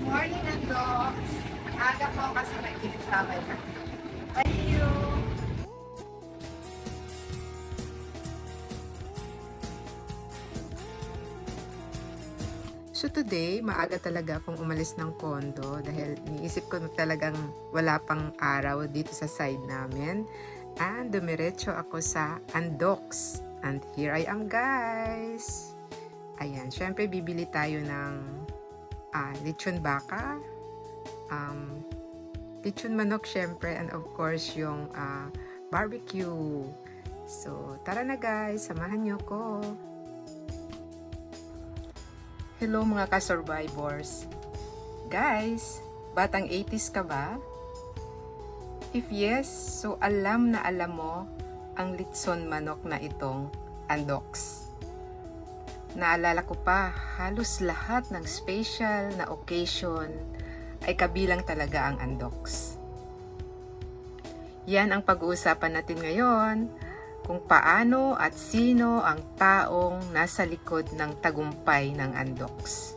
Morning, Ando. Aga po kasi may kinasabay na. Thank you. So today, maaga talaga akong umalis ng condo dahil niisip ko na talagang wala pang araw dito sa side namin. And dumiretso ako sa Andox. And here I am, guys! Ayan, syempre bibili tayo ng lechon baka, lechon manok syempre, and of course yung barbecue. So tara na guys, samahan niyo ko. Hello mga ka-survivors! Guys, batang 80s ka ba? If yes, so alam na alam mo ang litson manok na itong Andox. Naalala ko pa, halos lahat ng special na occasion ay kabilang talaga ang Andox. Yan ang pag-uusapan natin ngayon, kung paano at sino ang taong nasa likod ng tagumpay ng Andox.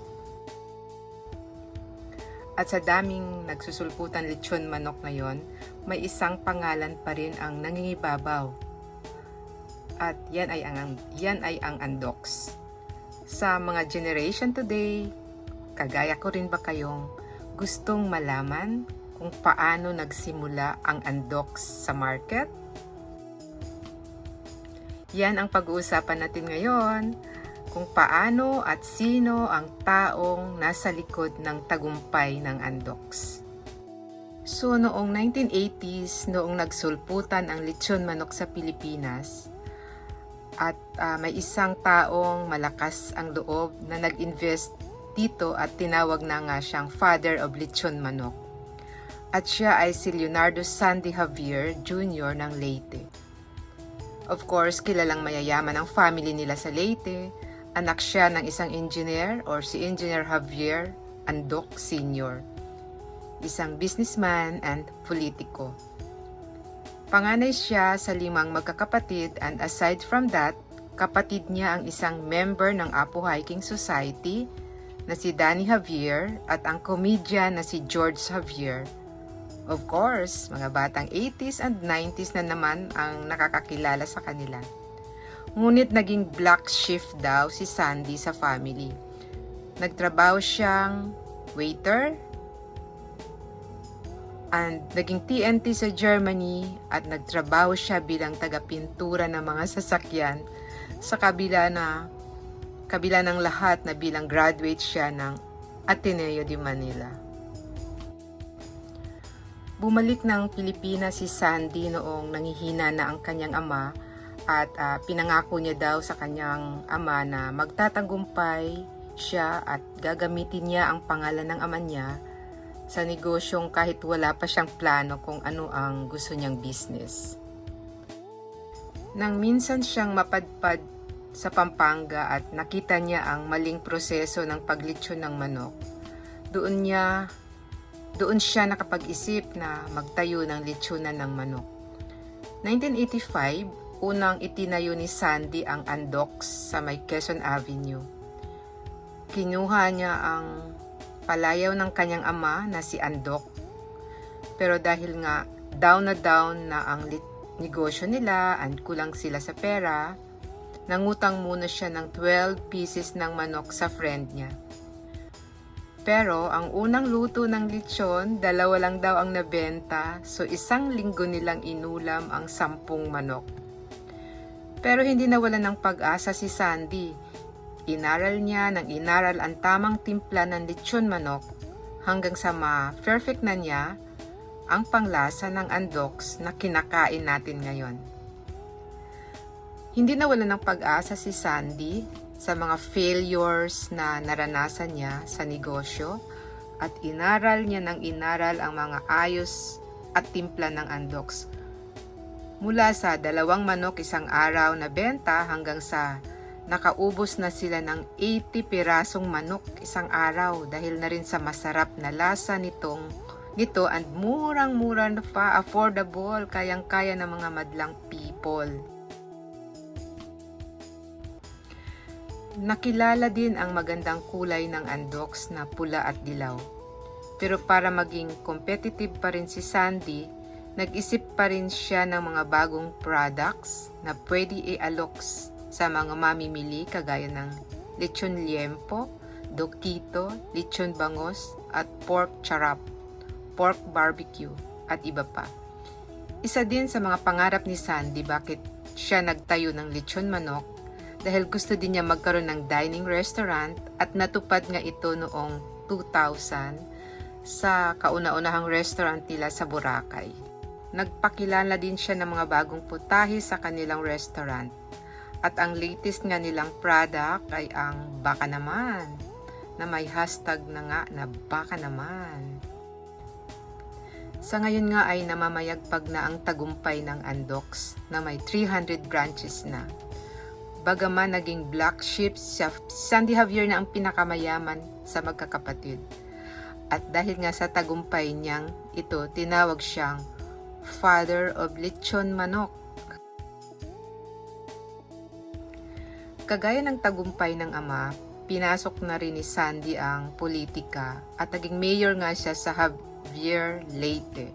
At sa daming nagsusulputan lechon manok ngayon, may isang pangalan pa rin ang nangingibabaw. At yan ay ang Andox. Sa mga generation today, kagaya ko rin ba kayong gustong malaman kung paano nagsimula ang Andox sa market? Yan ang pag-uusapan natin ngayon, kung paano at sino ang taong nasa likod ng tagumpay ng Andox. So noong 1980s, noong nagsulputan ang lechon manok sa Pilipinas, at may isang taong malakas ang loob na nag-invest dito at tinawag na nga siyang Father of Lechon Manok. At siya ay si Leonardo Sandy Javier Jr. ng Leyte. Of course, kilalang mayayaman ang family nila sa Leyte. Anak siya ng isang engineer or si Engineer Javier Andoc Sr., isang businessman and politiko. Panganay siya sa 5 magkakapatid, and aside from that, kapatid niya ang isang member ng Apo Hiking Society na si Danny Javier at ang komedya na si George Javier. Of course, mga batang 80s and 90s na naman ang nakakakilala sa kanila. Ngunit naging black shift daw si Sandy sa family. Nagtrabaho siyang waiter, and naging TNT sa Germany, at nagtrabaho siya bilang taga-pintura ng mga sasakyan sa kabila ng lahat na bilang graduate siya ng Ateneo de Manila. Bumalik ng Pilipinas si Sandy noong nangihina na ang kanyang ama, at pinangako niya daw sa kanyang ama na magtatagumpay siya at gagamitin niya ang pangalan ng ama niya sa negosyong kahit wala pa siyang plano kung ano ang gusto niyang business. Nang minsan siyang mapadpad sa Pampanga at nakita niya ang maling proseso ng paglitsyon ng manok, doon siya nakapag-isip na magtayo ng litsyonan ng manok. 1985, unang itinayo ni Sandy ang Andox sa may Quezon Avenue. Kinuha niya ang palayaw ng kanyang ama na si Andoc, pero dahil nga down na ang negosyo nila and kulang sila sa pera, nangutang muna siya ng 12 pieces ng manok sa friend niya. Pero ang unang luto ng lechon, 2 lang daw ang nabenta, so 1 linggo nilang inulam ang 10 manok. Pero hindi nawalan ng pag-asa si Sandy. Inaral niya ng inaral ang tamang timpla ng lechon manok hanggang sa ma-perfect na niya ang panglasa ng Andox na kinakain natin ngayon. Hindi nawalan ng pag-asa si Sandy sa mga failures na naranasan niya sa negosyo, at inaral niya ng inaral ang mga ayos at timpla ng Andox. Mula sa 2 manok 1 araw na benta hanggang sa nakaubos na sila ng 80 pirasong manok 1 araw dahil na rin sa masarap na lasa nito and murang-mura na pa, affordable, kayang-kaya ng mga madlang people. Nakilala din ang magandang kulay ng andoks na pula at dilaw. Pero para maging competitive pa rin si Sandy, nag-isip pa rin siya ng mga bagong products na pwede i-alok sa mga mamimili kagaya ng lechon liempo, dokito, lechon bangos at pork charap, pork barbecue at iba pa. Isa din sa mga pangarap ni Sandy bakit siya nagtayo ng lechon manok dahil gusto din niya magkaroon ng dining restaurant at natupad nga ito noong 2000 sa kauna-unahang restaurant nila sa Boracay. Nagpakilala din siya ng mga bagong putahe sa kanilang restaurant. At ang latest nga nilang product ay ang Baka Naman, na may hashtag na nga na Baka Naman. Sa ngayon nga ay namamayagpag na ang tagumpay ng Andoks na may 300 branches na. Bagaman naging black sheep, Sandy Javier na ang pinakamayaman sa magkakapatid. At dahil nga sa tagumpay niyang ito, tinawag siyang Father of Lechon Manok. Kagaya ng tagumpay ng ama, pinasok na rin ni Sandy ang politika at naging mayor nga siya sa Javier Leyte.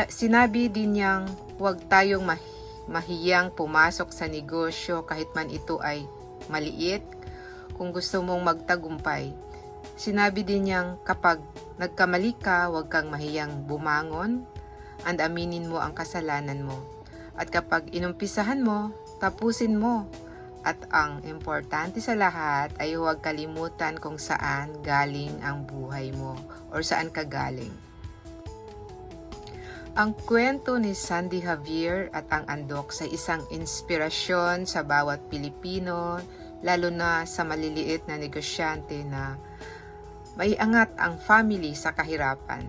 Sinabi din niyang huwag tayong mahiyang pumasok sa negosyo kahit man ito ay maliit kung gusto mong magtagumpay. Sinabi din niyang kapag nagkamali ka, huwag kang mahiyang bumangon and aminin mo ang kasalanan mo. At kapag inumpisahan mo, tapusin mo. At ang importante sa lahat ay huwag kalimutan kung saan galing ang buhay mo or saan ka galing. Ang kwento ni Sandy Javier at ang Andoks ay isang inspirasyon sa bawat Pilipino, lalo na sa maliliit na negosyante na maiangat ang family sa kahirapan.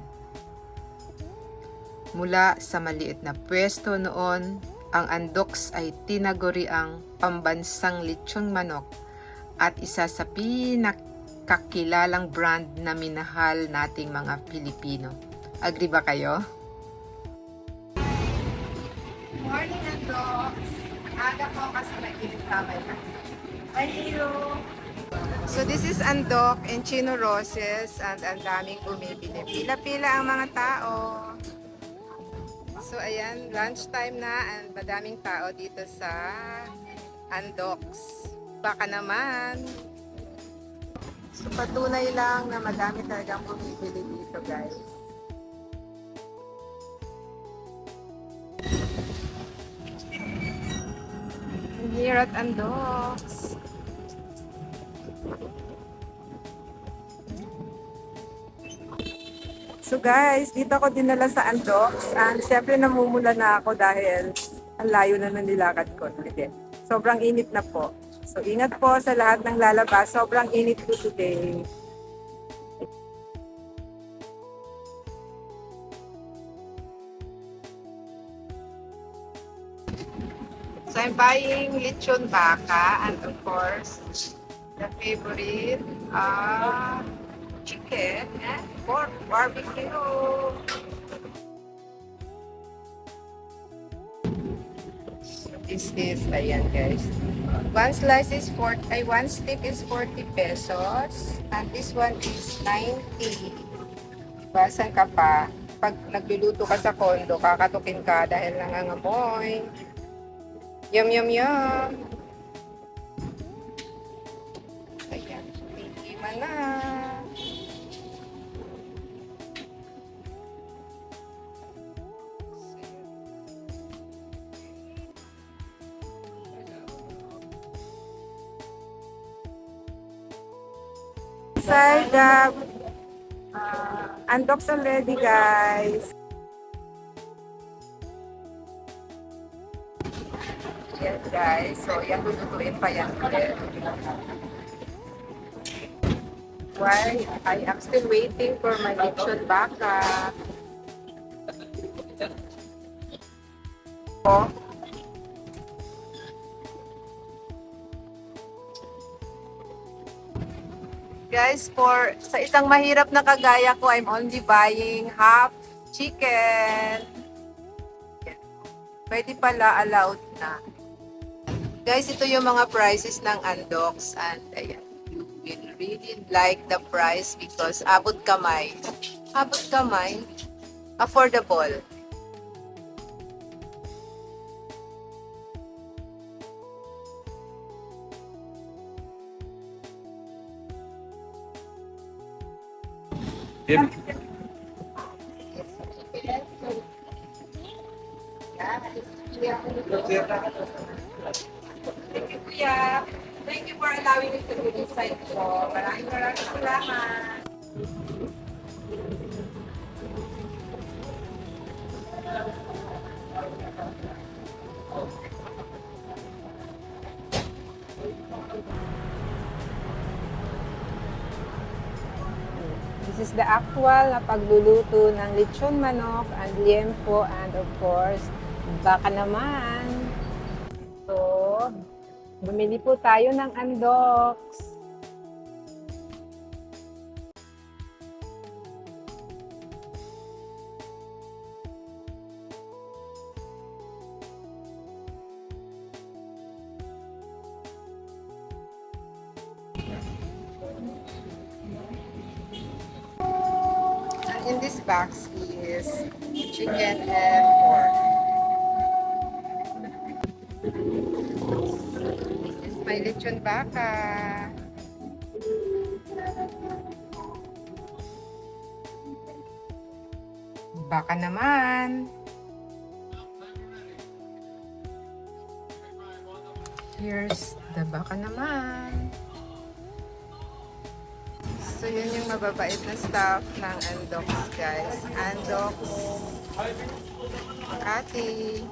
Mula sa maliit na pwesto noon, ang Andoks ay tinaguri ang pambansang lechon manok at isa sa pinakakilalang brand na minahal nating mga Pilipino. Agree ba kayo? Morning, Andoks. Aga po kasi nag-iisamay na. Hello! So this is Andok and Chino Roses and ang daming bumibili. Pila-pila ang mga tao. So ayan, lunchtime na and madaming tao dito sa Andoks. Baka naman. So patunay lang na madami talagang bumibili dito, guys. Here at Andoks. So guys, dito ako dinala sa Andoks and syempre namumula na ako dahil ang layo na ng nilakad ko. Sobrang init na po. So ingat po sa lahat ng lalabas. Sobrang init po today. So I'm buying lechon baka and of course the favorite chicken and pork barbecue. This is, ayan guys. One slice is one stick is 40 pesos. And this one is 90. Basan ka pa. Pag nagluluto ka sa kondo, kakatukin ka dahil nangangamoy. Yum, yum, yum. Ayan. Tingin na. Inside the Andoks already, guys. Yes, guys. So, yan, lulutuin pa yan ulit. While I am still waiting for my lechon baka. Oh. Guys, sa isang mahirap na kagaya ko, I'm only buying half chicken. Pwede pala allowed na. Guys, ito yung mga prices ng Andox. And ayan, you will really like the price because abot kamay. Abot kamay. Affordable. Yep. Thank you, Kuya. Thank you for allowing me to do this side ko. Maraming salamat. This is the actual na pagluluto ng lechon manok and liempo and of course, baka naman. So, bumili po tayo ng Andox. In this box is chicken and pork. This is my lechon baka. Baka naman. Here's the baka naman. So, yun yung mababait na staff ng Andox, guys. Andox Makati.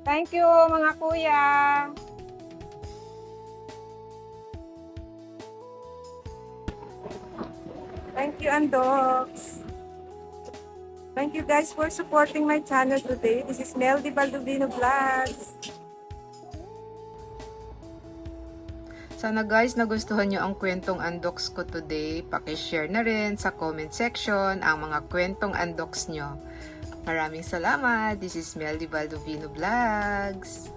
Thank you, mga kuya. Thank you, Andox. Thank you guys for supporting my channel today. This is Meldy Baldovino Vlogs. Sana guys, nagustuhan nyo ang kwentong Andox ko today. Pakishare na rin sa comment section ang mga kwentong Andox nyo. Maraming salamat. This is Meldy Baldovino Vlogs.